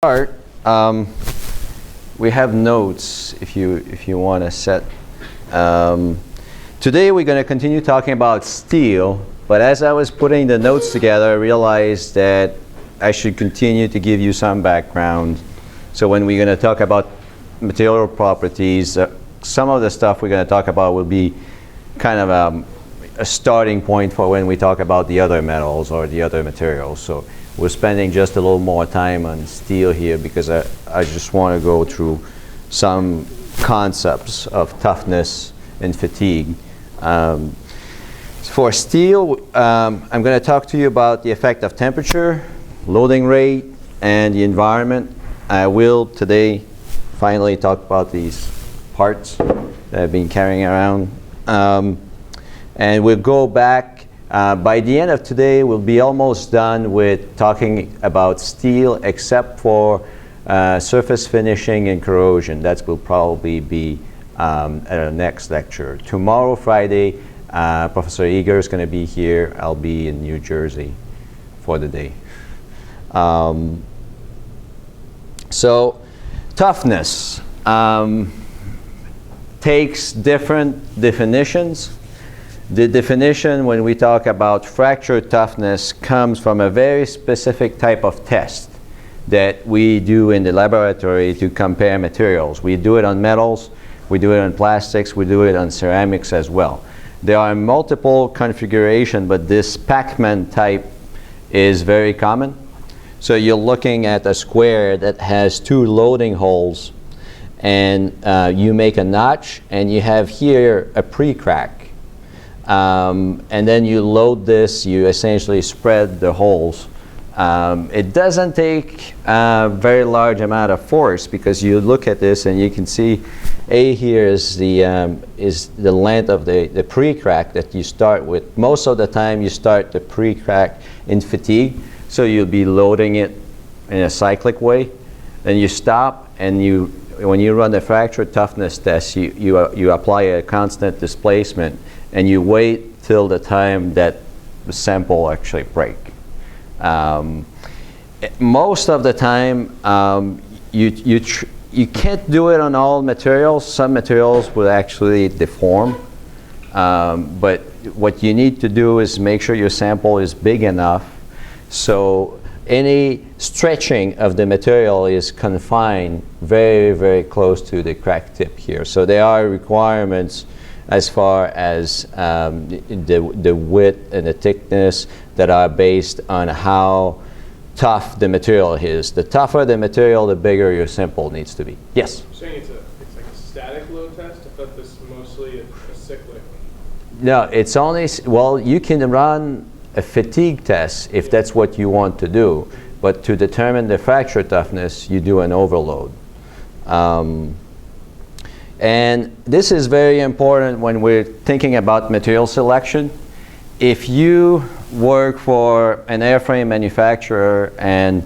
Start, we have notes if you want to set. Today we're going to continue talking about steel, but as I was putting the notes together, I realized that I should continue to give you some background. So when we're going to talk about material properties, some of the stuff we're going to talk about will be kind of a starting point for when we talk about the other metals or the other materials. So we're spending just a little more time on steel here because I just want to go through some concepts of toughness and fatigue. For steel, I'm going to talk to you about the effect of temperature, loading rate, and the environment. I will today finally talk about these parts that I've been carrying around. And we'll go back. By the end of today, we'll be almost done with talking about steel, except for surface finishing and corrosion. That will probably be at our next lecture. Tomorrow, Friday, Professor Eager is going to be here. I'll be in New Jersey for the day. So, toughness takes different definitions. The definition when we talk about fracture toughness comes from a very specific type of test that we do in the laboratory to compare materials. We do it on metals, we do it on plastics, we do it on ceramics as well. There are multiple configurations, but this Pac-Man type is very common. So you're looking at a square that has two loading holes, and you make a notch, and you have here a pre-crack. And then you load this, you essentially spread the holes. It doesn't take a very large amount of force because you look at this and you can see A here is the length of the pre-crack that you start with. Most of the time you start the pre-crack in fatigue, so you'll be loading it in a cyclic way. Then you stop, and when you run the fracture toughness test, you apply a constant displacement, and you wait till the time that the sample actually break. Most of the time, you can't do it on all materials. Some materials will actually deform. But what you need to do is make sure your sample is big enough so any stretching of the material is confined very, very close to the crack tip here. So there are requirements as far as the width and the thickness that are based on how tough the material is. The tougher the material, the bigger your sample needs to be. Yes? You're saying it's like a static load test? I thought this was mostly a cyclic. No, it's only, well, you can run a fatigue test if that's what you want to do. But to determine the fracture toughness, you do an overload. And this is very important when we're thinking about material selection. If you work for an airframe manufacturer and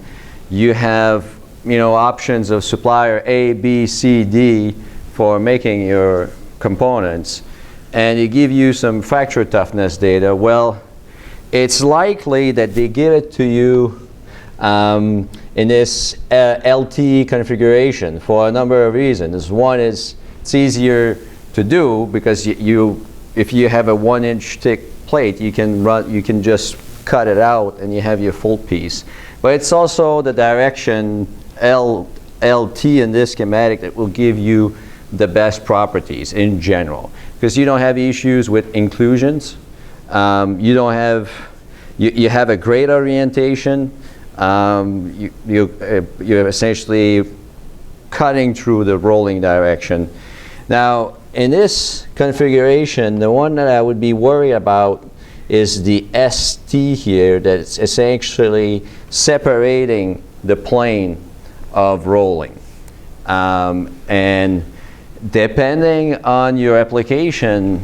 you have options of supplier A, B, C, D for making your components, and they give you some fracture toughness data, well, it's likely that they give it to you in this LT configuration for a number of reasons. One is it's easier to do because if you have a 1-inch thick plate, you can just cut it out and you have your full piece. But it's also the direction LT in this schematic that will give you the best properties in general, because you don't have issues with inclusions. You have a great orientation. You're essentially cutting through the rolling direction. Now, in this configuration, the one that I would be worried about is the ST here, that's essentially separating the plane of rolling. And depending on your application,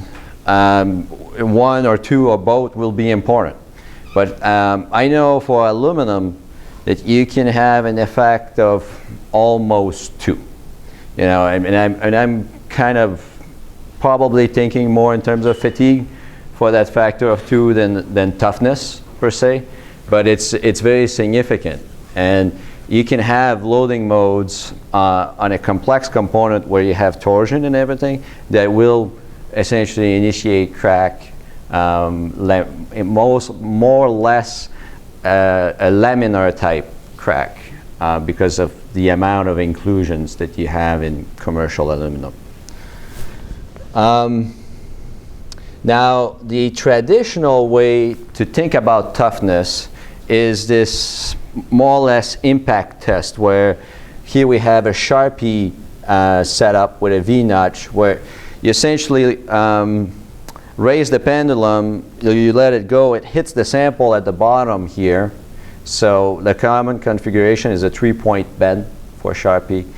one or two or both will be important. But I know for aluminum that you can have an effect of almost 2. And I'm kind of probably thinking more in terms of fatigue for that factor of 2 than toughness per se, but it's very significant. And you can have loading modes on a complex component where you have torsion and everything that will essentially initiate crack, more or less a laminar type crack because of the amount of inclusions that you have in commercial aluminum. Now, the traditional way to think about toughness is this more or less impact test, where here we have a Sharpie setup with a V-notch, where you essentially raise the pendulum, you let it go, it hits the sample at the bottom here. So the common configuration is a 3-point bend for Sharpie.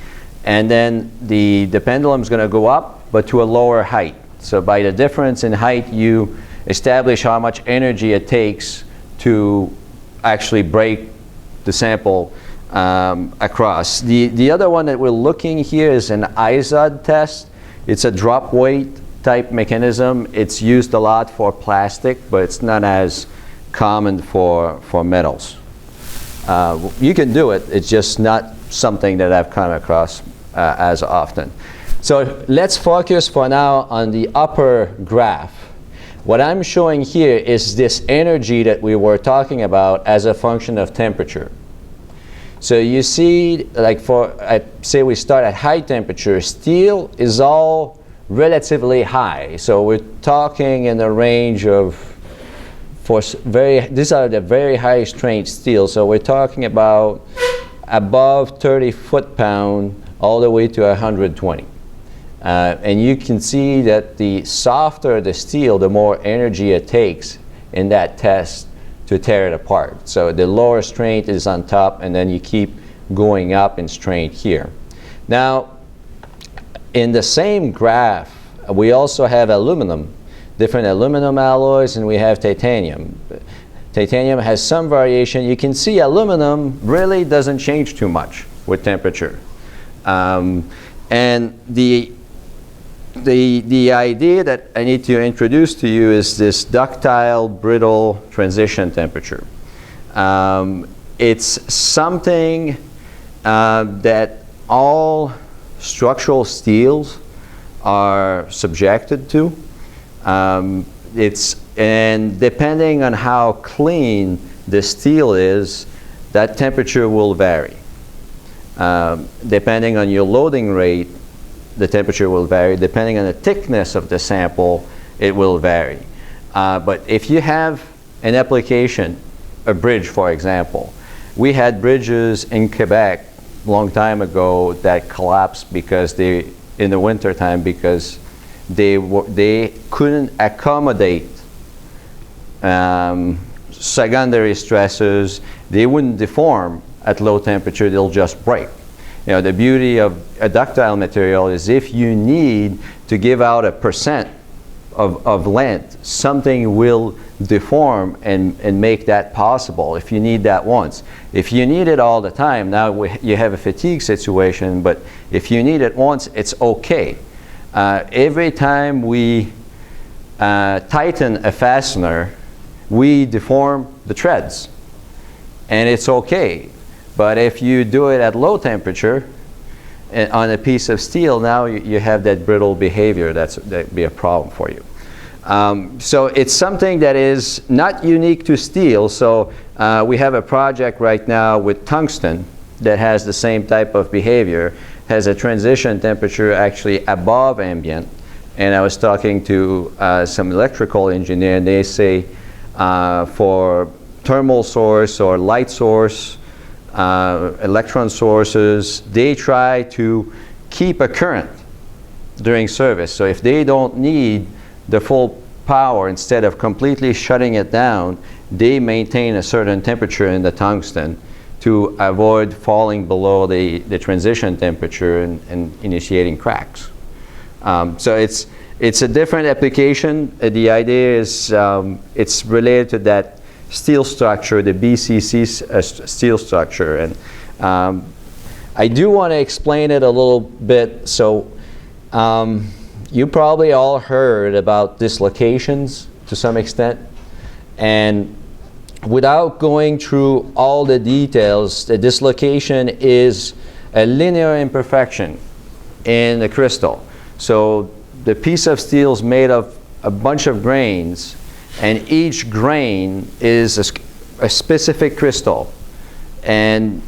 And then the pendulum is going to go up, but to a lower height. So by the difference in height, you establish how much energy it takes to actually break the sample across. The other one that we're looking here is an IZOD test. It's a drop weight type mechanism. It's used a lot for plastic, but it's not as common for metals. You can do it, it's just not something that I've come across as often. So let's focus for now on the upper graph. What I'm showing here is this energy that we were talking about as a function of temperature. So you see, like say we start at high temperature, steel is all relatively high. So we're talking in the range of, these are the very high strength steel. So we're talking about above 30 foot-pound all the way to 120. And you can see that the softer the steel, the more energy it takes in that test to tear it apart. So the lower strength is on top, and then you keep going up in strength here. Now, in the same graph, we also have aluminum, different aluminum alloys, and we have titanium. Titanium has some variation. You can see aluminum really doesn't change too much with temperature. And the idea that I need to introduce to you is this ductile brittle transition temperature. It's something that all structural steels are subjected to. And depending on how clean the steel is, that temperature will vary. Depending on your loading rate, the temperature will vary. Depending on the thickness of the sample, it will vary. But if you have an application, a bridge for example, we had bridges in Quebec a long time ago that collapsed because in the winter time, because they couldn't accommodate secondary stressors. They wouldn't deform at low temperature, they'll just break. You know, the beauty of a ductile material is if you need to give out a percent of length, something will deform and make that possible if you need that once. If you need it all the time, now you have a fatigue situation, but if you need it once, it's okay. Every time we tighten a fastener, we deform the treads, and it's okay. But if you do it at low temperature on a piece of steel, now you have that brittle behavior. That'd be a problem for you. So it's something that is not unique to steel. So we have a project right now with tungsten that has the same type of behavior, has a transition temperature actually above ambient. And I was talking to some electrical engineer, and they say for thermal source or light source, electron sources, they try to keep a current during service. So if they don't need the full power, instead of completely shutting it down, they maintain a certain temperature in the tungsten to avoid falling below the transition temperature and initiating cracks. So it's a different application. The idea is it's related to that steel structure, the BCC steel structure. And I do want to explain it a little bit. So you probably all heard about dislocations to some extent. And without going through all the details, the dislocation is a linear imperfection in the crystal. So the piece of steel is made of a bunch of grains, and each grain is a specific crystal. And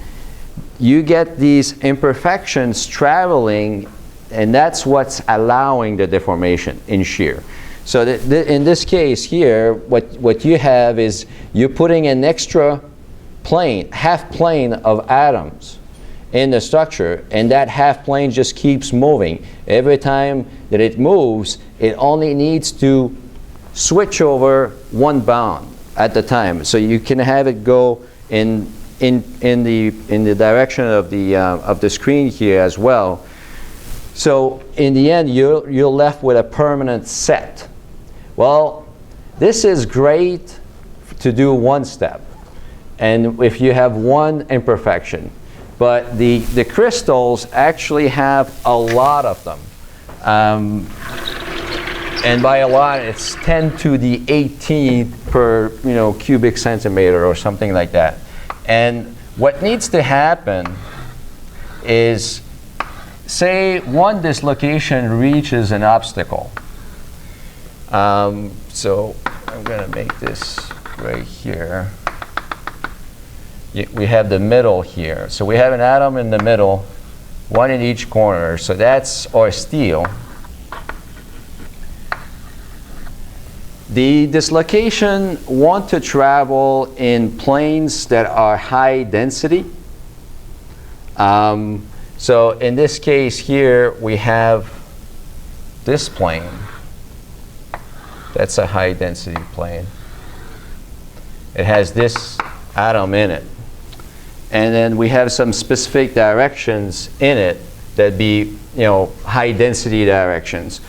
you get these imperfections traveling, and that's what's allowing the deformation in shear. So in this case here, what you have is you're putting an extra plane, half plane of atoms in the structure, and that half plane just keeps moving. Every time that it moves, it only needs to switch over one bound at the time. So you can have it go in the direction of the screen here as well. So in the end, you're left with a permanent set. Well, this is great to do one step, and if you have one imperfection. But the crystals actually have a lot of them. And by a lot, it's 10 to the 18th per cubic centimeter or something like that. And what needs to happen is, say one dislocation reaches an obstacle. So I'm going to make this right here. We have the middle here. So we have an atom in the middle, one in each corner. So that's our steel. The dislocation want to travel in planes that are high density. So in this case here, we have this plane. That's a high density plane. It has this atom in it. And then we have some specific directions in it that be, high density directions.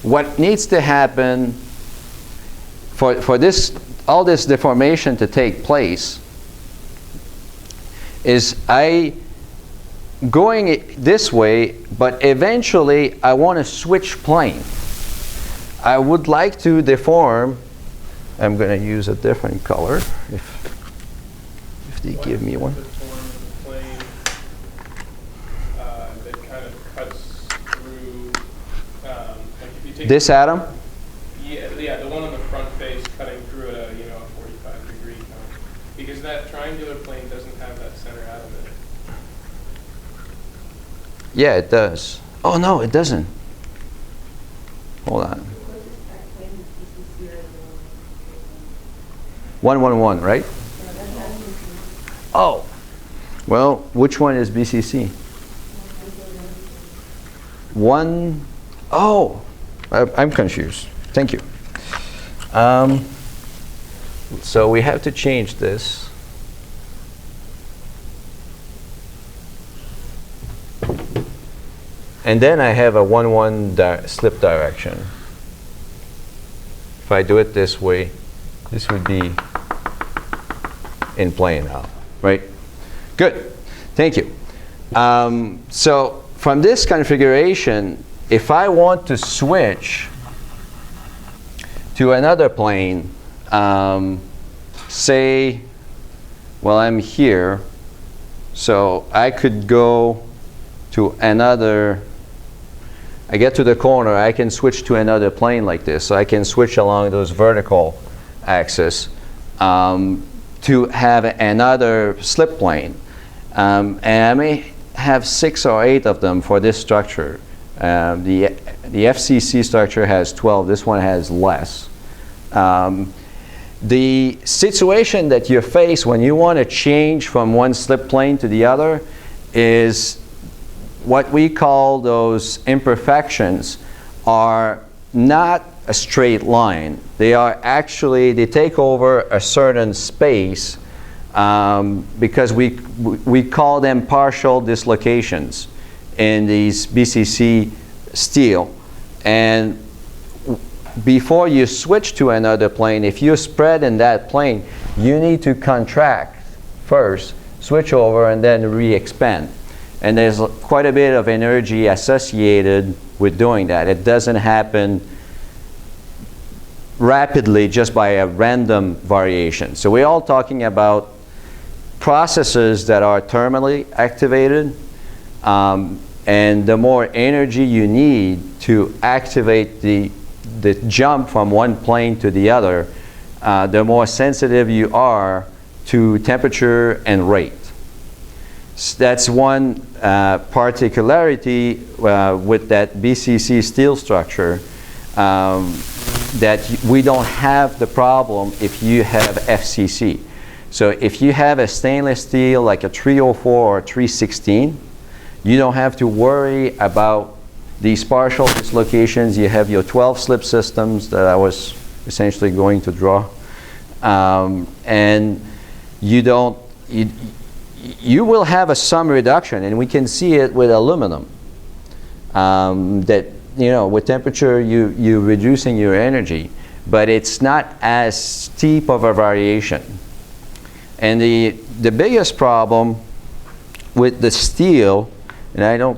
What needs to happen for all this deformation to take place is going this way, but eventually I want to switch plane. I would like to deform. I'm going to use a different color if they give me one. This atom? Yeah, the one on the front face cutting through at a 45-degree time, because that triangular plane doesn't have that center atom in it. Yeah, it does. Oh no, it doesn't. Hold on. 111, right? Oh, well, which one is BCC? Oh. I'm confused. Thank you. So we have to change this. And then I have a 1-1 slip direction. If I do it this way, this would be in plane now, right? Good. Thank you. So from this configuration, if I want to switch to another plane, say, well, I'm here, so I could go to another, I get to the corner, I can switch to another plane like this. So I can switch along those vertical axis to have another slip plane. And I may have 6 or 8 of them for this structure. The FCC structure has 12. This one has less. The situation that you face when you want to change from one slip plane to the other is what we call those imperfections are not a straight line. They are actually, they take over a certain space because we call them partial dislocations in these BCC steel. And before you switch to another plane, if you spread in that plane, you need to contract first, switch over, and then re-expand. And there's quite a bit of energy associated with doing that. It doesn't happen rapidly just by a random variation. So we're all talking about processes that are thermally activated, and the more energy you need to activate the jump from one plane to the other, the more sensitive you are to temperature and rate. So that's one particularity with that BCC steel structure, that we don't have the problem if you have FCC. So if you have a stainless steel like a 304 or 316, you don't have to worry about these partial dislocations. You have your 12 slip systems that I was essentially going to draw. And you will have some reduction, and we can see it with aluminum. That, you know, with temperature, you're reducing your energy, but it's not as steep of a variation. And the biggest problem with the steel, the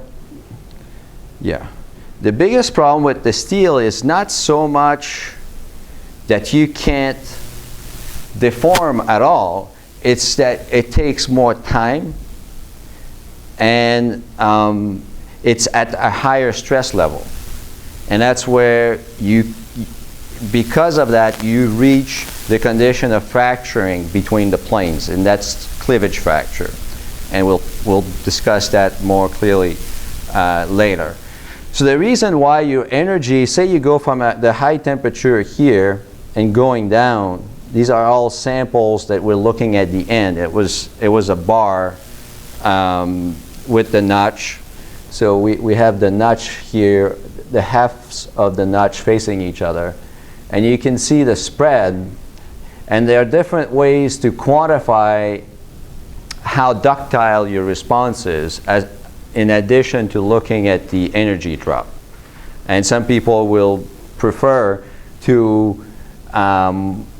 biggest problem with the steel is not so much that you can't deform at all, it's that it takes more time, and it's at a higher stress level. And that's where because of that, you reach the condition of fracturing between the planes, and that's cleavage fracture. And we'll discuss that more clearly later. So the reason why your energy, say you go from the high temperature here and going down, these are all samples that we're looking at the end. It was a bar with the notch. So we have the notch here, the halves of the notch facing each other. And you can see the spread. And there are different ways to quantify how ductile your response is, in addition to looking at the energy drop. And some people will prefer to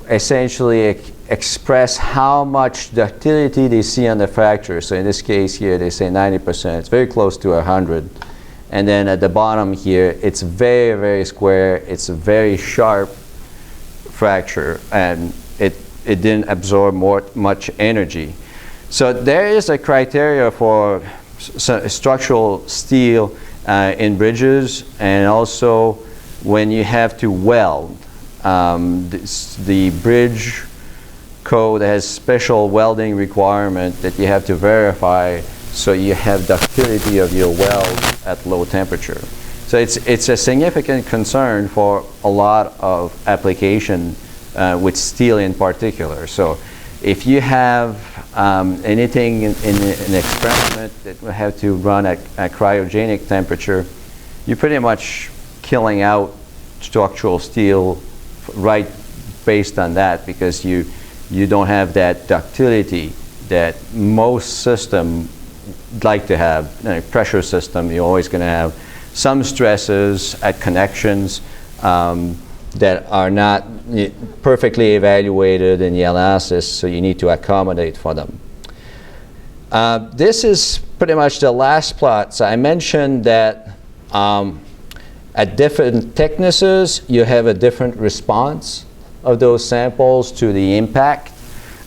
essentially express how much ductility they see on the fracture. So in this case here, they say 90%. It's very close to 100. And then at the bottom here, it's very, very square. It's a very sharp fracture, and it didn't absorb much energy. So there is a criteria for structural steel in bridges, and also when you have to weld. The bridge code has special welding requirement that you have to verify, so you have ductility of your weld at low temperature. So it's a significant concern for a lot of application with steel in particular. So if you have anything in an experiment that will have to run at cryogenic temperature, you're pretty much killing out structural steel right based on that, because you don't have that ductility that most systems like to have. In a pressure system, you're always going to have some stresses at connections that are not perfectly evaluated in the analysis, so you need to accommodate for them. This is pretty much the last plot. So I mentioned that at different thicknesses, you have a different response of those samples to the impact.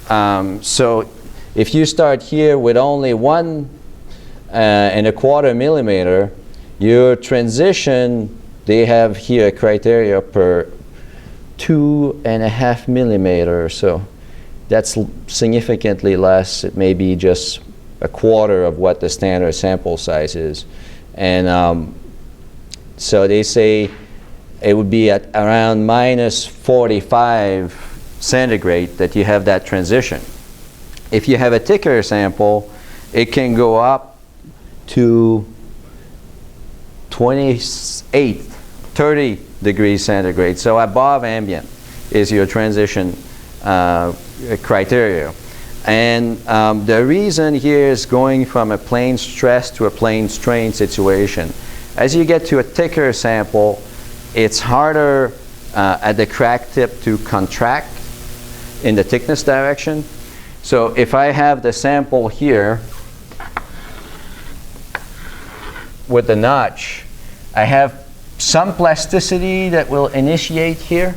So if you start here with only 1¼ millimeter, your transition, they have here a criteria per 2½ millimeter. So that's significantly less. It may be just a quarter of what the standard sample size is. And so they say it would be at around -45 centigrade that you have that transition. If you have a thicker sample, it can go up to 28, 30 degrees centigrade. So above ambient is your transition criteria. And the reason here is going from a plane stress to a plane strain situation. As you get to a thicker sample, it's harder at the crack tip to contract in the thickness direction. So if I have the sample here with the notch, I have some plasticity that will initiate here,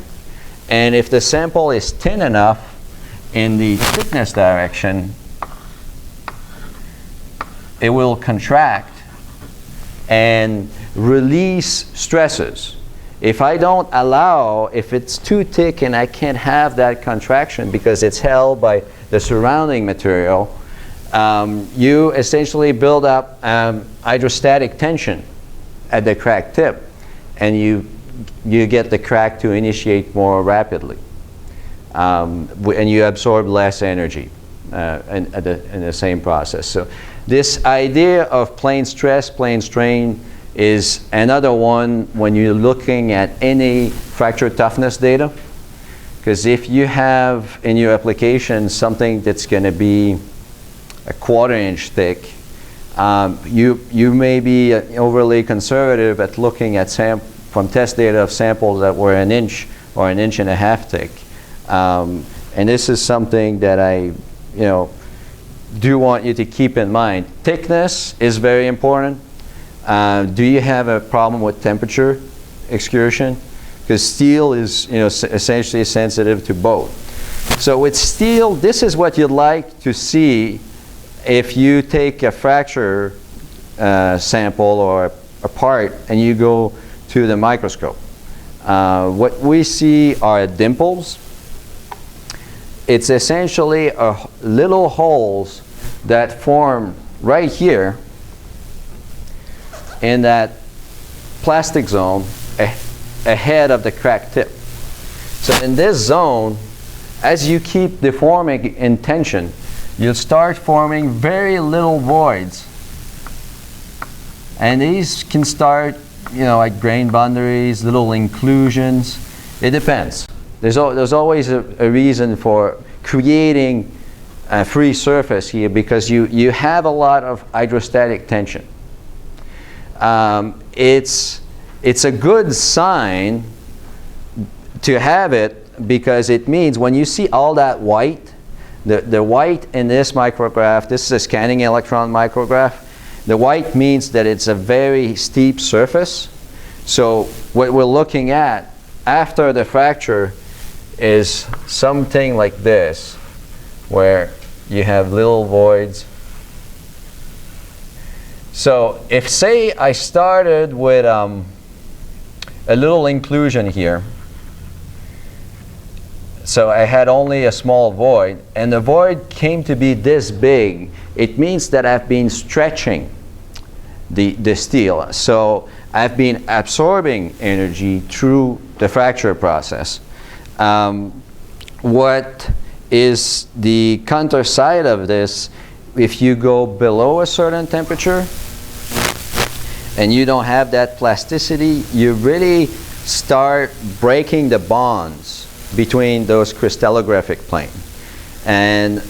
And if the sample is thin enough in the thickness direction, it will contract and release stresses. If I don't allow, if it's too thick and I can't have that contraction because it's held by the surrounding material, you essentially build up hydrostatic tension at the crack tip, and you get the crack to initiate more rapidly, and you absorb less energy in the same process. So this idea of plane stress, plane strain is another one when you're looking at any fracture toughness data. Because if you have in your application something that's going to be a 1/4 inch thick, you may be overly conservative at looking at from test data of samples that were 1 inch or 1.5 inches thick. And this is something that I do want you to keep in mind. Thickness is very important. Do you have a problem with temperature excursion? Because steel is essentially sensitive to both. So with steel, this is what you'd like to see if you take a fracture sample or a part and you go to the microscope. What we see are dimples. It's essentially little holes that form right here in that plastic zone ahead of the crack tip. So in this zone, as you keep deforming in tension, you'll start forming very little voids. And these can start, at grain boundaries, little inclusions. It depends. There's always a reason for creating a free surface here, because you have a lot of hydrostatic tension. It's a good sign to have it, because it means when you see all that white, the white in this micrograph, this is a scanning electron micrograph, the white means that it's a very steep surface. So what we're looking at after the fracture is something like this, where you have little voids. So if, say, I started with a little inclusion here, so I had only a small void, and the void came to be this big, it means that I've been stretching the steel. So I've been absorbing energy through the fracture process. What is the counter side of this? If you go below a certain temperature and you don't have that plasticity, you really start breaking the bonds between those crystallographic planes. And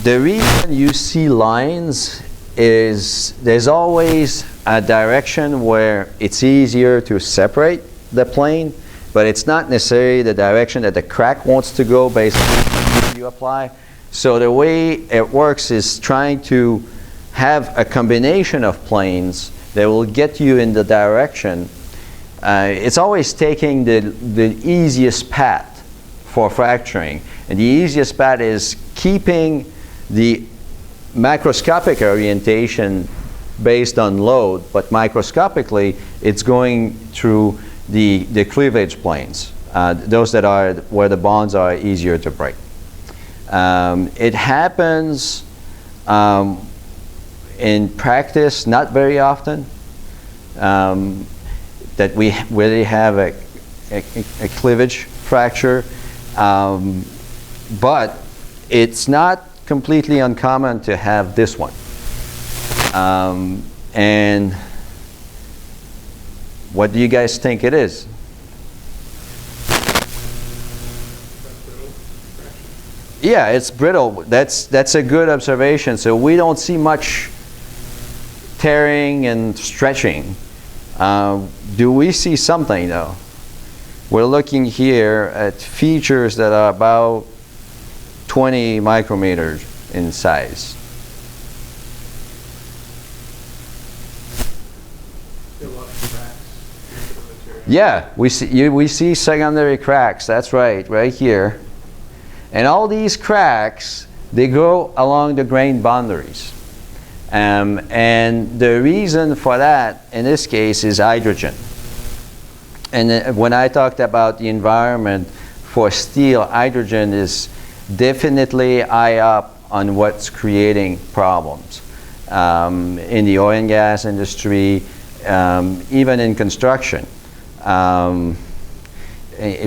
the reason you see lines is there's always a direction where it's easier to separate the plane, but it's not necessarily the direction that the crack wants to go based on what you apply. So the way it works is trying to have a combination of planes that will get you in the direction. It's always taking the easiest path for fracturing. And the easiest path is keeping the macroscopic orientation based on load, but microscopically it's going through the cleavage planes, those that are where the bonds are easier to break. It happens in practice, not very often, that we really have a cleavage fracture, but it's not completely uncommon to have this one. And what do you guys think it is? Yeah, it's brittle. That's a good observation. So we don't see much tearing and stretching. Do we see something though? We're looking here at features that are about 20 micrometers in size. Yeah, we see secondary cracks. That's right here. And all these cracks, they go along the grain boundaries. And the reason for that, in this case, is hydrogen. And when I talked about the environment for steel, hydrogen is definitely high up on what's creating problems. In the oil and gas industry, even in construction,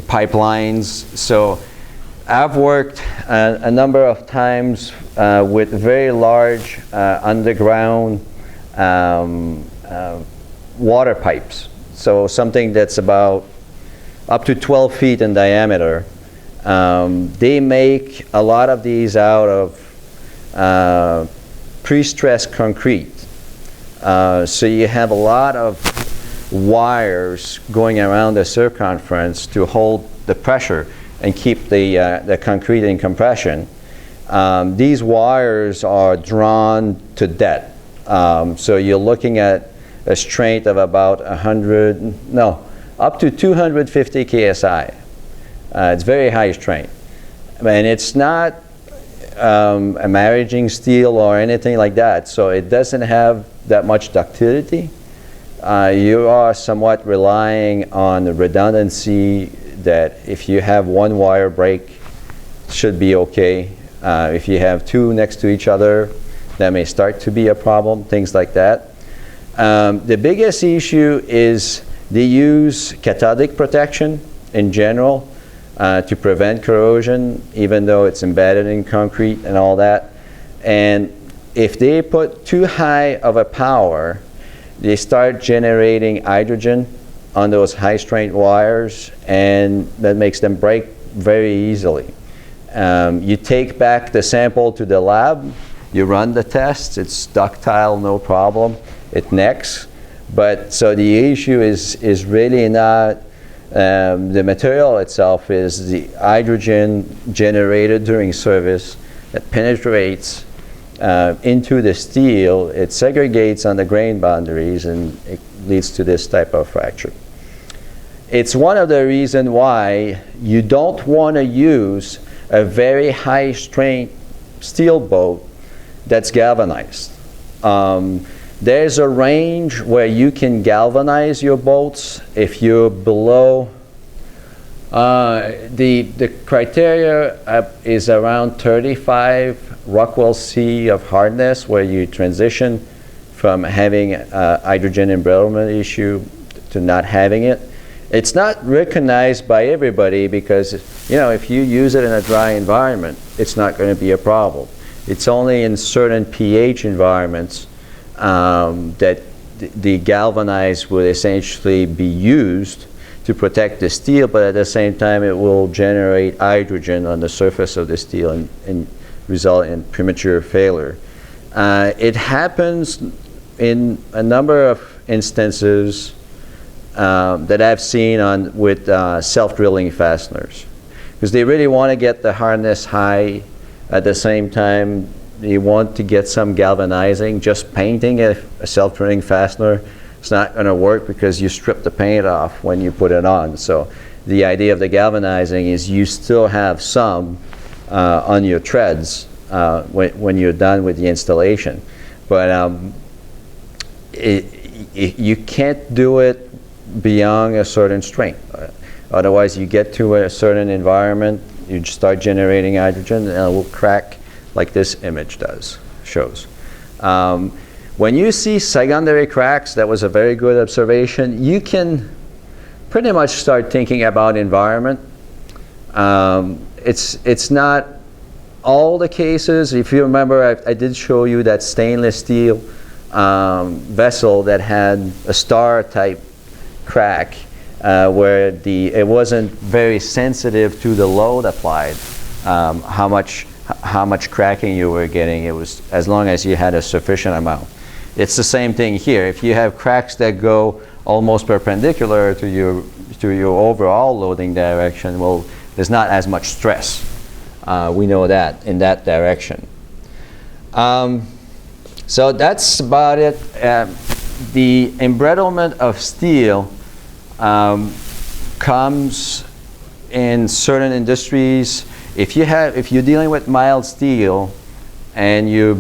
pipelines. So I've worked a number of times with very large underground water pipes. So something that's about up to 12 feet in diameter. They make a lot of these out of pre-stressed concrete. So you have a lot of wires going around the circumference to hold the pressure and keep the concrete in compression. These wires are drawn to depth. So you're looking at a strength of about up to 250 KSI. It's very high strength. And it's not a maraging steel or anything like that, so it doesn't have that much ductility. You are somewhat relying on the redundancy that if you have one wire break, should be okay. If you have two next to each other, that may start to be a problem, things like that. The biggest issue is they use cathodic protection in general to prevent corrosion, even though it's embedded in concrete and all that. And if they put too high of a power, they start generating hydrogen on those high strength wires, and that makes them break very easily. You take back the sample to the lab, you run the tests, it's ductile, no problem, it necks. But so the issue is really not the material itself, is the hydrogen generated during service that penetrates into the steel. It segregates on the grain boundaries and it leads to this type of fracture. It's one of the reasons why you don't want to use a very high strength steel boat that's galvanized. There's a range where you can galvanize your bolts if you're below the criteria is around 35 Rockwell C of hardness, where you transition from having a hydrogen embrittlement issue to not having it. It's not recognized by everybody because, you know, if you use it in a dry environment, it's not going to be a problem. It's only in certain pH environments that the galvanized will essentially be used to protect the steel, but at the same time it will generate hydrogen on the surface of the steel and result in premature failure. It happens in a number of instances that I've seen with self-drilling fasteners, because they really want to get the hardness high. At the same time, you want to get some galvanizing. Just painting a self-drilling fastener, it's not going to work because you strip the paint off when you put it on. So the idea of the galvanizing is you still have some on your treads when you're done with the installation. But you can't do it beyond a certain strength. Otherwise, you get to a certain environment, you start generating hydrogen, and it will crack like this image shows. When you see secondary cracks, that was a very good observation. You can pretty much start thinking about environment. It's not all the cases. If you remember, I did show you that stainless steel vessel that had a star type crack where it wasn't very sensitive to the load applied, how much cracking you were getting. It was as long as you had a sufficient amount. It's the same thing here. If you have cracks that go almost perpendicular to your overall loading direction, well, there's not as much stress. We know that in that direction. So that's about it. The embrittlement of steel comes in certain industries. If you're dealing with mild steel and you're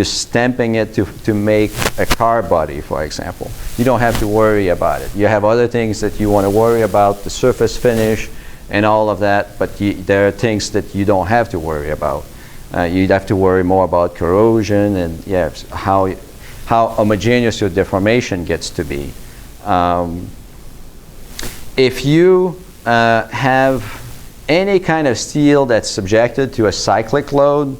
stamping it to make a car body, for example, you don't have to worry about it. You have other things that you want to worry about, the surface finish and all of that, but there are things that you don't have to worry about. You'd have to worry more about corrosion and how homogeneous your deformation gets to be. If you have any kind of steel that's subjected to a cyclic load,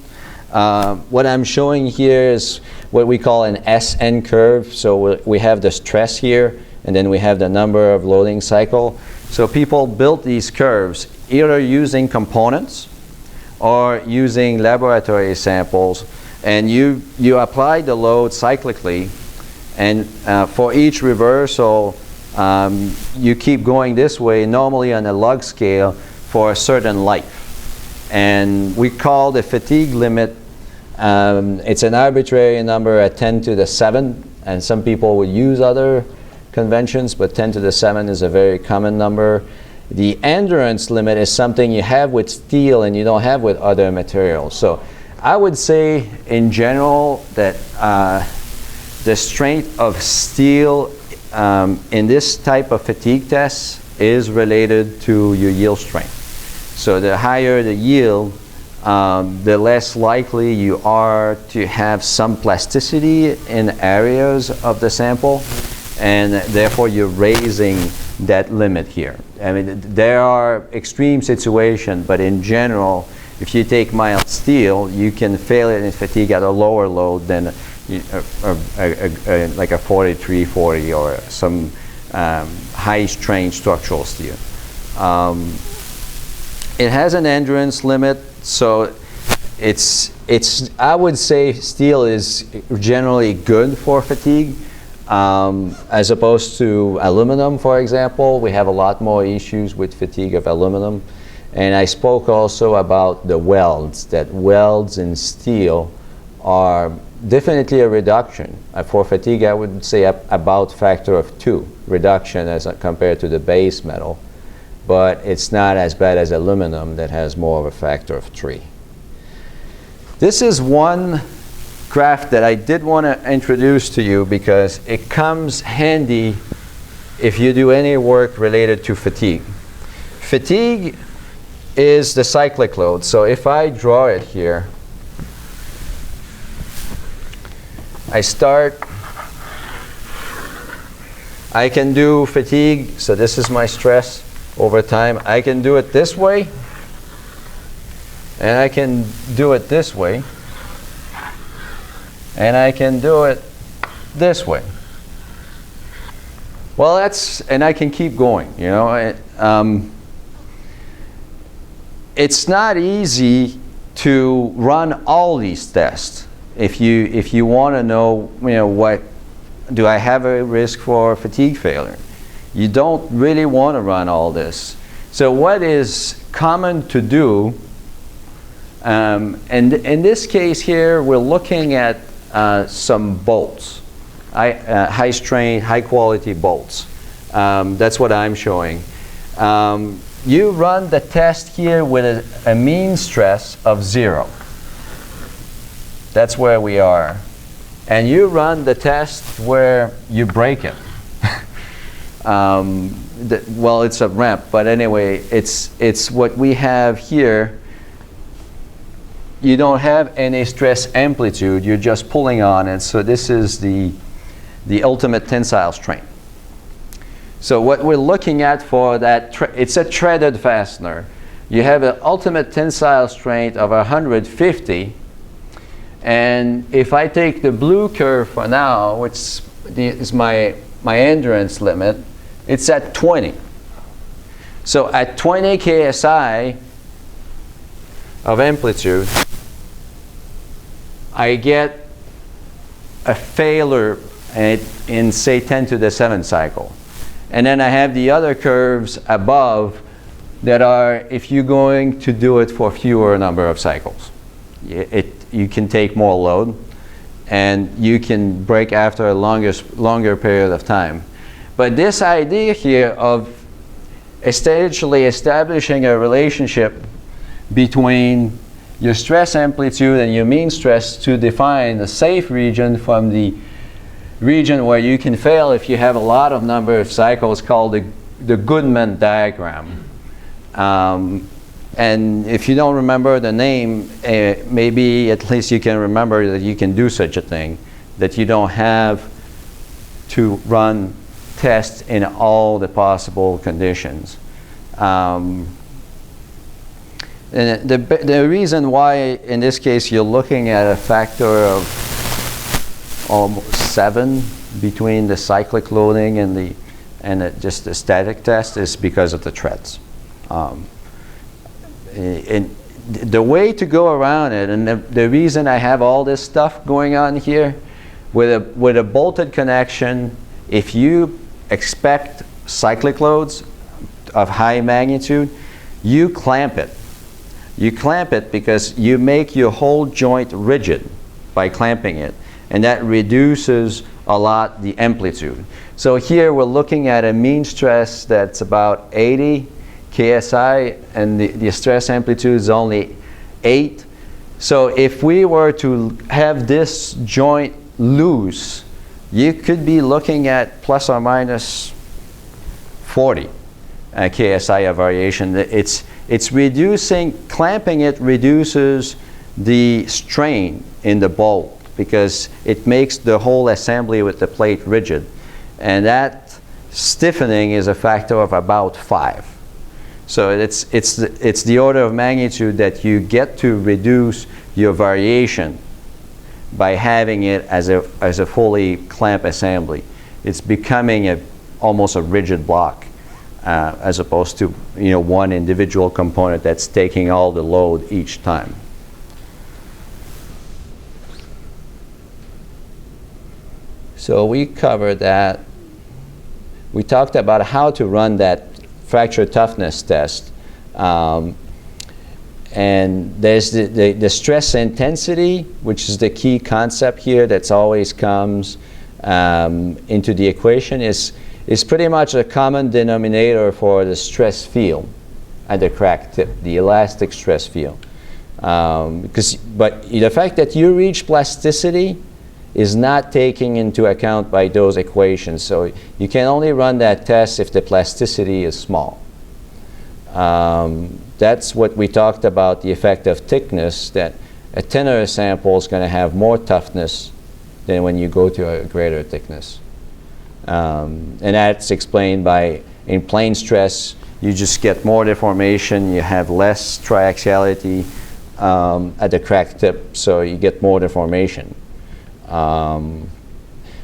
what I'm showing here is what we call an SN curve. So we have the stress here, and then we have the number of loading cycle. So people built these curves either using components or using laboratory samples, and you apply the load cyclically, and for each reversal you keep going this way, normally on a log scale, for a certain life. And we call the fatigue limit, it's an arbitrary number at 10 to the 7, and some people would use other conventions, but 10 to the 7 is a very common number. The endurance limit is something you have with steel and you don't have with other materials. So I would say in general that the strength of steel in this type of fatigue test is related to your yield strength. So the higher the yield, the less likely you are to have some plasticity in areas of the sample, and therefore you're raising that limit here. I mean, there are extreme situations, but in general, if you take mild steel, you can fail it in fatigue at a lower load than like a 4340 or some high strain structural steel. It has an endurance limit, so I would say steel is generally good for fatigue, as opposed to aluminum, for example. We have a lot more issues with fatigue of aluminum. And I spoke also about the welds, that welds in steel are definitely a reduction. For fatigue, I would say about factor of 2 reduction as compared to the base metal. But it's not as bad as aluminum that has more of a factor of 3. This is one graph that I did want to introduce to you because it comes handy if you do any work related to fatigue. Fatigue is the cyclic load. So if I draw it here, I can do fatigue, so this is my stress over time. I can do it this way, and I can do it this way, and I can do it this way. Well, and I can keep going, you know. It's not easy to run all these tests. If you want to know, what do I have a risk for fatigue failure? You don't really want to run all this. So what is common to do, and in this case here, we're looking at some bolts, high strain, high quality bolts. That's what I'm showing. You run the test here with a mean stress of 0. That's where we are. And you run the test where you break it. Well, it's a ramp, but anyway, it's what we have here. You don't have any stress amplitude, you're just pulling on it. So this is the ultimate tensile strength. So what we're looking at for that, it's a threaded fastener. You have an ultimate tensile strength of 150. And if I take the blue curve for now, which is my endurance limit, it's at 20. So at 20 KSI of amplitude, I get a failure in say 10 to the 7 cycle. And then I have the other curves above that are if you're going to do it for fewer number of cycles. You can take more load and you can break after a longer period of time. But this idea here of essentially establishing a relationship between your stress amplitude and your mean stress to define the safe region from the region where you can fail if you have a lot of number of cycles, called the Goodman diagram. And if you don't remember the name, maybe at least you can remember that you can do such a thing, that you don't have to run tests in all the possible conditions. And the reason why in this case you're looking at a factor of almost 7 between the cyclic loading and just the static test is because of the threads. And the way to go around it, and the reason I have all this stuff going on here, with a bolted connection, if you expect cyclic loads of high magnitude, you clamp it. You clamp it because you make your whole joint rigid by clamping it, and that reduces a lot the amplitude. So here we're looking at a mean stress that's about 80 KSI, and the stress amplitude is only 8. So if we were to have this joint loose, you could be looking at plus or minus 40 KSI of variation. It's reducing, clamping it reduces the strain in the bolt because it makes the whole assembly with the plate rigid. And that stiffening is a factor of about 5. So it's the order of magnitude that you get to reduce your variation by having it as a fully clamp assembly. It's becoming almost a rigid block as opposed to one individual component that's taking all the load each time. So we covered that. We talked about how to run that fracture toughness test. And there's the stress intensity, which is the key concept here that's always comes into the equation, is pretty much a common denominator for the stress field at the crack tip, the elastic stress field. But the fact that you reach plasticity is not taken into account by those equations. So you can only run that test if the plasticity is small. That's what we talked about, the effect of thickness, that a thinner sample is going to have more toughness than when you go to a greater thickness. And that's explained by, in plane stress, you just get more deformation, you have less triaxiality at the crack tip, so you get more deformation. All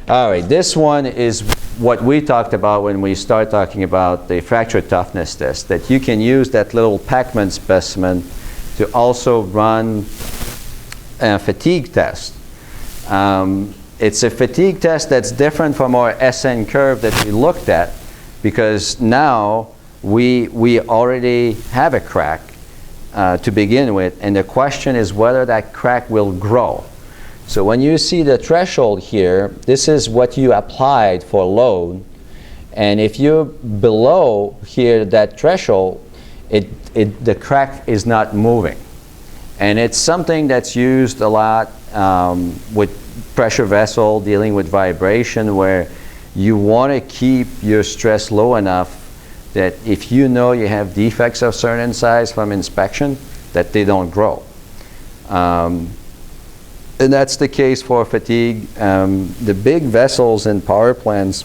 right, this one is what we talked about when we start talking about the fracture toughness test, that you can use that little Pacman specimen to also run a fatigue test. It's a fatigue test that's different from our SN curve that we looked at, because now we already have a crack to begin with, and the question is whether that crack will grow. So when you see the threshold here, this is what you applied for load, and if you're below here that threshold, the crack is not moving. And it's something that's used a lot with pressure vessel dealing with vibration, where you want to keep your stress low enough that if you know you have defects of certain size from inspection, that they don't grow. And that's the case for fatigue. The big vessels in power plants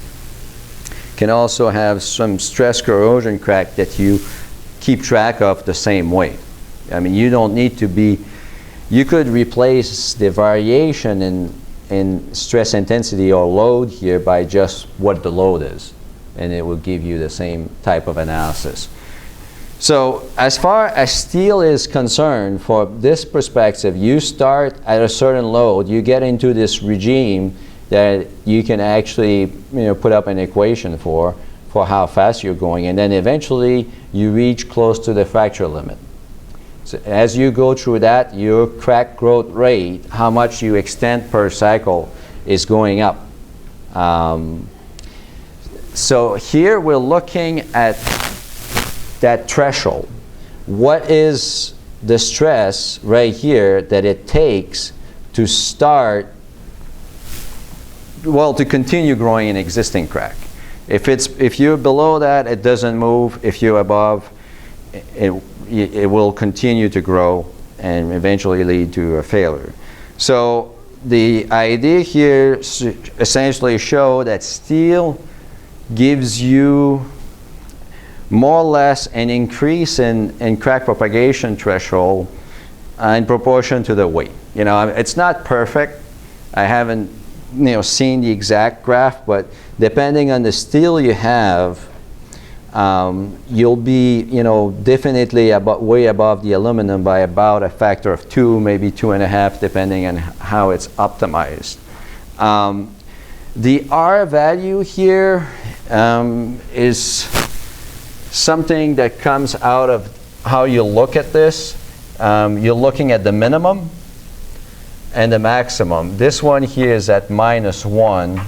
can also have some stress corrosion crack that you keep track of the same way. I mean, you don't need to be, you could replace the variation in stress intensity or load here by just what the load is, and it will give you the same type of analysis. So as far as steel is concerned, for this perspective, you start at a certain load, you get into this regime that you can actually put up an equation for how fast you're going, and then eventually you reach close to the fracture limit. So as you go through that, your crack growth rate, how much you extend per cycle, is going up. So here we're looking at that threshold. What is the stress right here that it takes to start, well, to continue growing an existing crack? If you're below that, it doesn't move. If you're above, it will continue to grow and eventually lead to a failure. So the idea here essentially show that steel gives you more or less an increase in crack propagation threshold in proportion to the weight. You know, it's not perfect. I haven't, you know, seen the exact graph, but depending on the steel you have, you'll be, you know, definitely way above the aluminum by about a factor of 2, maybe 2.5, depending on how it's optimized. The R value here is something that comes out of how you look at this. You're looking at the minimum and the maximum. This one here is at -1,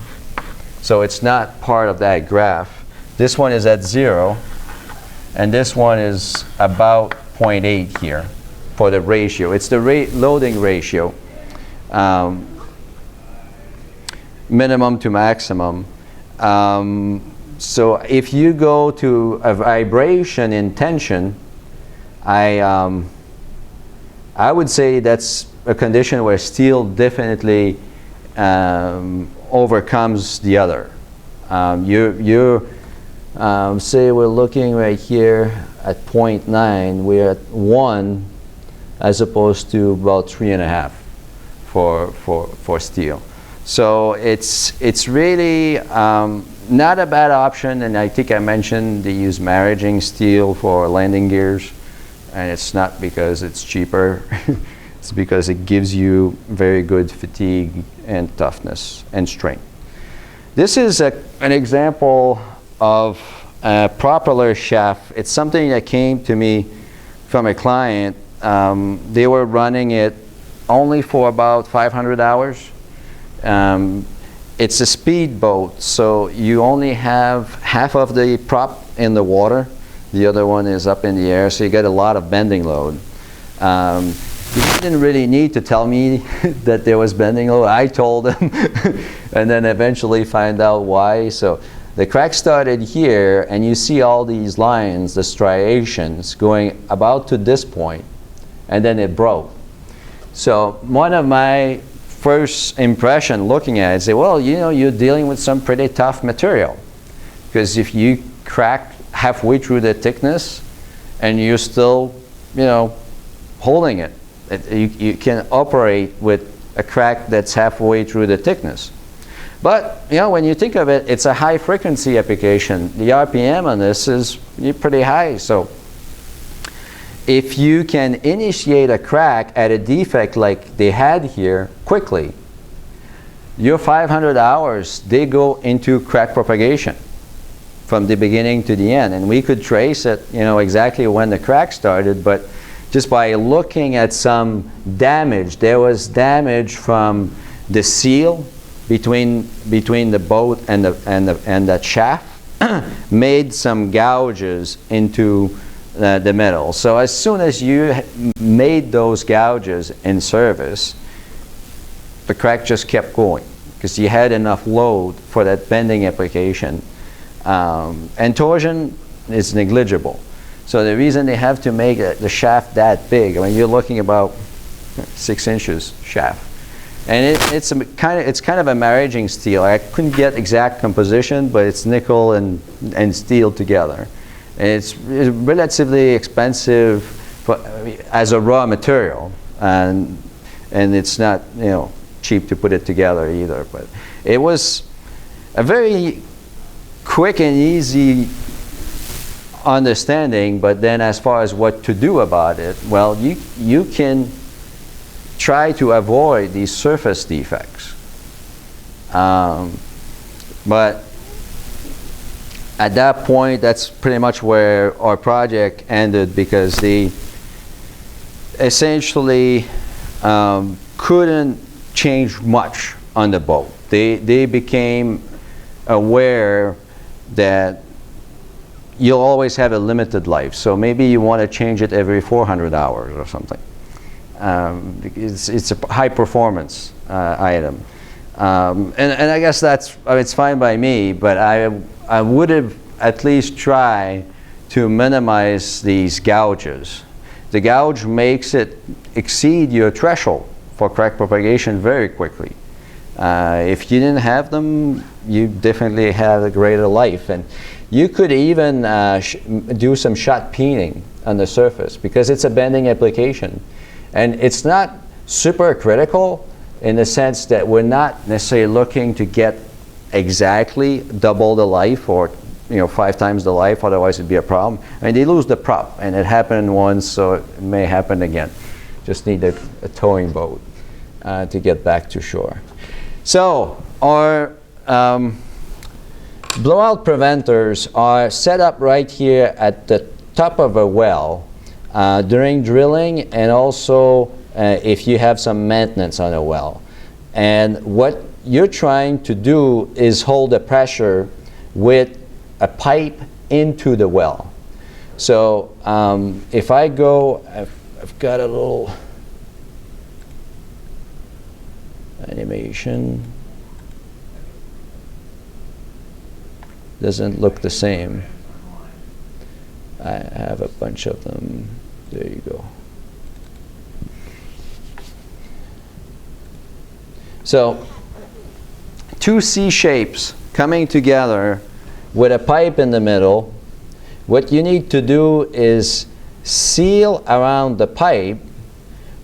so it's not part of that graph. This one is at 0, and this one is about 0.8 here for the ratio. It's the loading ratio, minimum to maximum. So if you go to a vibration in tension, I would say that's a condition where steel definitely overcomes the other. Say we're looking right here at 0.9, we're at 1 as opposed to about 3.5 for steel. So it's really not a bad option, and I think I mentioned they use maraging steel for landing gears, and it's not because it's cheaper. It's because it gives you very good fatigue and toughness and strength. This is an example of a propeller shaft. It's something that came to me from a client. They were running it only for about 500 hours. It's a speedboat, so you only have half of the prop in the water. The other one is up in the air, so you get a lot of bending load. You didn't really need to tell me that there was bending load. I told them, and then eventually find out why. So the crack started here, and you see all these lines, the striations, going about to this point, and then it broke. So one of my first impression looking at it, say, well, you know, you're dealing with some pretty tough material, because if you crack halfway through the thickness and you're still, you know, holding it, you can operate with a crack that's halfway through the thickness. But, you know, when you think of it, it's a high frequency application. The RPM on this is pretty high. So if you can initiate a crack at a defect like they had here quickly, your 500 hours, they go into crack propagation from the beginning to the end. And we could trace it, you know, exactly when the crack started, but just by looking at some damage, there was damage from the seal between the boat and the shaft, made some gouges into the metal. So as soon as you made those gouges in service, the crack just kept going because you had enough load for that bending application. And torsion is negligible. So the reason they have to make the shaft that big, I mean, you're looking about 6 inches shaft. And it's kind of a maraging steel. I couldn't get exact composition, but it's nickel and steel together. And it's relatively expensive as a raw material, and it's not, you know, cheap to put it together either. But it was a very quick and easy understanding. But then, as far as what to do about it, well, you can try to avoid these surface defects. But at that point, that's pretty much where our project ended, because they essentially couldn't change much on the boat. They became aware that you'll always have a limited life. So maybe you want to change it every 400 hours or something. It's a high performance item. And I guess that's, it's fine by me, but I would have at least try to minimize these gouges. The gouge makes it exceed your threshold for crack propagation very quickly. If you didn't have them, you definitely have a greater life. And you could even do some shot peening on the surface because it's a bending application. And it's not super critical in the sense that we're not necessarily looking to get exactly double the life or 5 times the life, otherwise it'd be a problem. I mean, they lose the prop, and it happened once, so it may happen again. Just need a towing boat to get back to shore. So our blowout preventers are set up right here at the top of a well during drilling, and also if you have some maintenance on a well. And what you're trying to do is hold the pressure with a pipe into the well. So if I go, I've got a little animation. Doesn't look the same. I have a bunch of them. There you go. So 2 C shapes coming together with a pipe in the middle. What you need to do is seal around the pipe,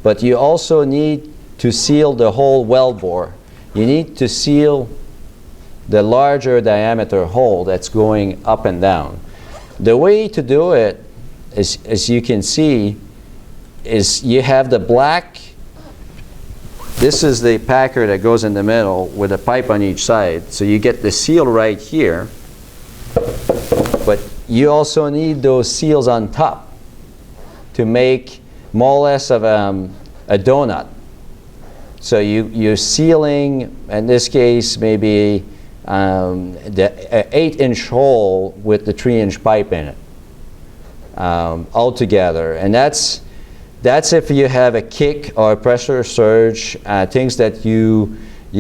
but you also need to seal the whole well bore. You need to seal the larger diameter hole that's going up and down. The way to do it is, as you can see, is you have the black. This is the packer that goes in the middle with a pipe on each side. So you get the seal right here, but you also need those seals on top to make more or less of a donut. So you're sealing, in this case, maybe the 8-inch hole with the 3-inch pipe in it all together. And that's if you have a kick or a pressure surge, things that you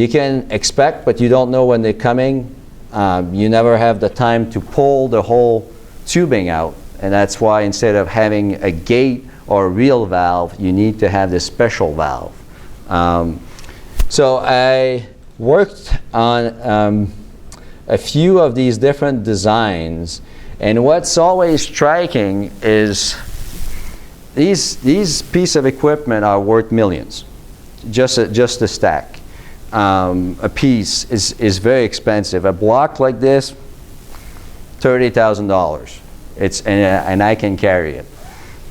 can expect, but you don't know when they're coming. You never have the time to pull the whole tubing out, and that's why instead of having a gate or a real valve, you need to have this special valve. So I worked on a few of these different designs, and what's always striking is these pieces of equipment are worth millions, just a stack. A piece is very expensive. A block like this, $30,000. And I can carry it.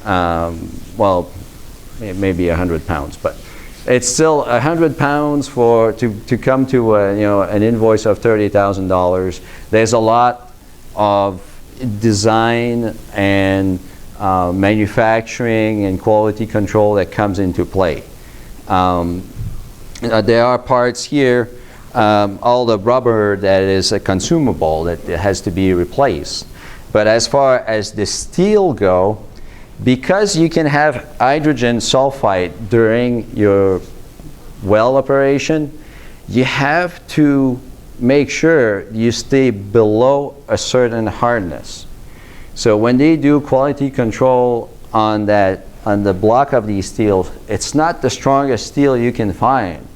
Well, maybe 100 pounds, but it's still 100 pounds to come to an invoice of $30,000. There's a lot of design and manufacturing and quality control that comes into play. There are parts here, all the rubber that is a consumable that has to be replaced. But as far as the steel go, because you can have hydrogen sulfide during your well operation, you have to make sure you stay below a certain hardness. So when they do quality control on the block of these steels, it's not the strongest steel you can find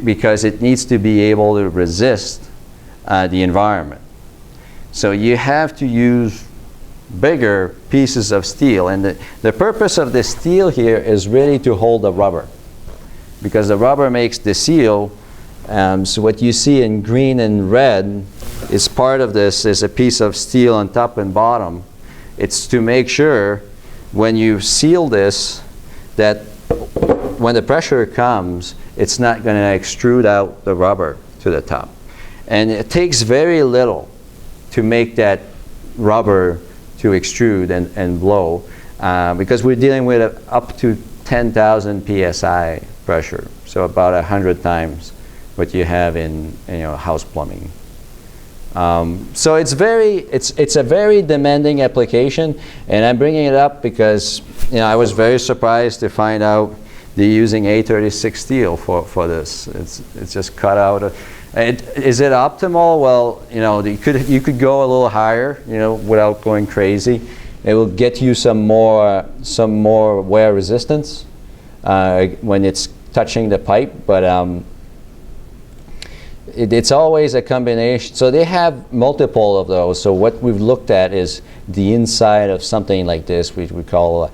because it needs to be able to resist the environment. So you have to use bigger pieces of steel, and the purpose of the steel here is really to hold the rubber, because the rubber makes the seal. So what you see in green and red is part of this is a piece of steel on top and bottom. It's to make sure when you seal this that when the pressure comes, it's not going to extrude out the rubber to the top. And it takes very little to make that rubber to extrude and blow because we're dealing with up to 10,000 psi pressure, so about 100 times what you have in house plumbing. So it's a very demanding application, and I'm bringing it up because I was very surprised to find out they're using A36 steel for this. It's just cut out. Is it optimal? Well, you could go a little higher, without going crazy. It will get you some more wear resistance when it's touching the pipe, but it's always a combination. So they have multiple of those. So what we've looked at is the inside of something like this, which we call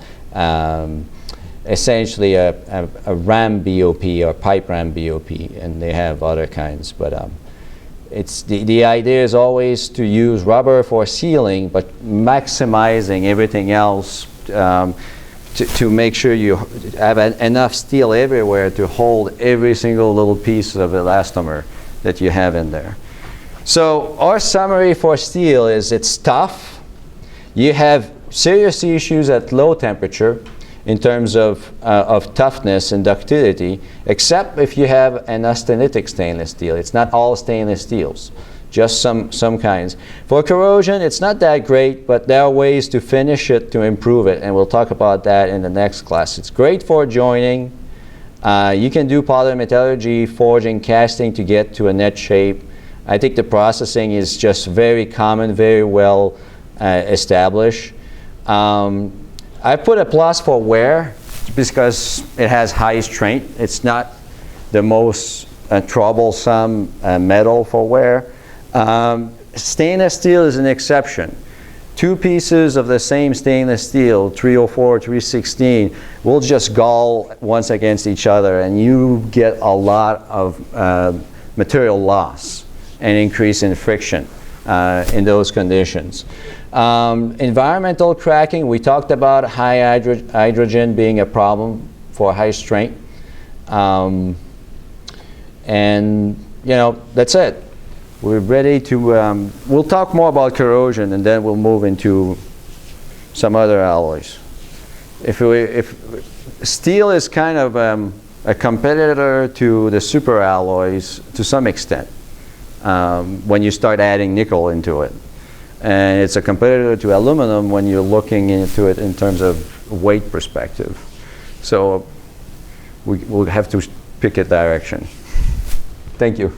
essentially a ram BOP or pipe ram BOP, and they have other kinds. But it's the idea is always to use rubber for sealing, but maximizing everything else to make sure you have enough steel everywhere to hold every single little piece of elastomer that you have in there. So our summary for steel is it's tough. You have serious issues at low temperature in terms of toughness and ductility, except if you have an austenitic stainless steel. It's not all stainless steels, just some kinds. For corrosion, it's not that great, but there are ways to finish it to improve it, and we'll talk about that in the next class. It's great for joining. You can do polymetallurgy, forging, casting to get to a net shape. I think the processing is just very common, very well established. I put a plus for wear because it has high strength. It's not the most troublesome metal for wear. Stainless steel is an exception. Two pieces of the same stainless steel, 304, 316, will just gall once against each other, and you get a lot of material loss and increase in friction in those conditions. Environmental cracking, we talked about high hydrogen being a problem for high strength. And that's it. We're ready to, we'll talk more about corrosion, and then we'll move into some other alloys. If steel is kind of a competitor to the super alloys to some extent when you start adding nickel into it. And it's a competitor to aluminum when you're looking into it in terms of weight perspective. So we'll have to pick a direction. Thank you.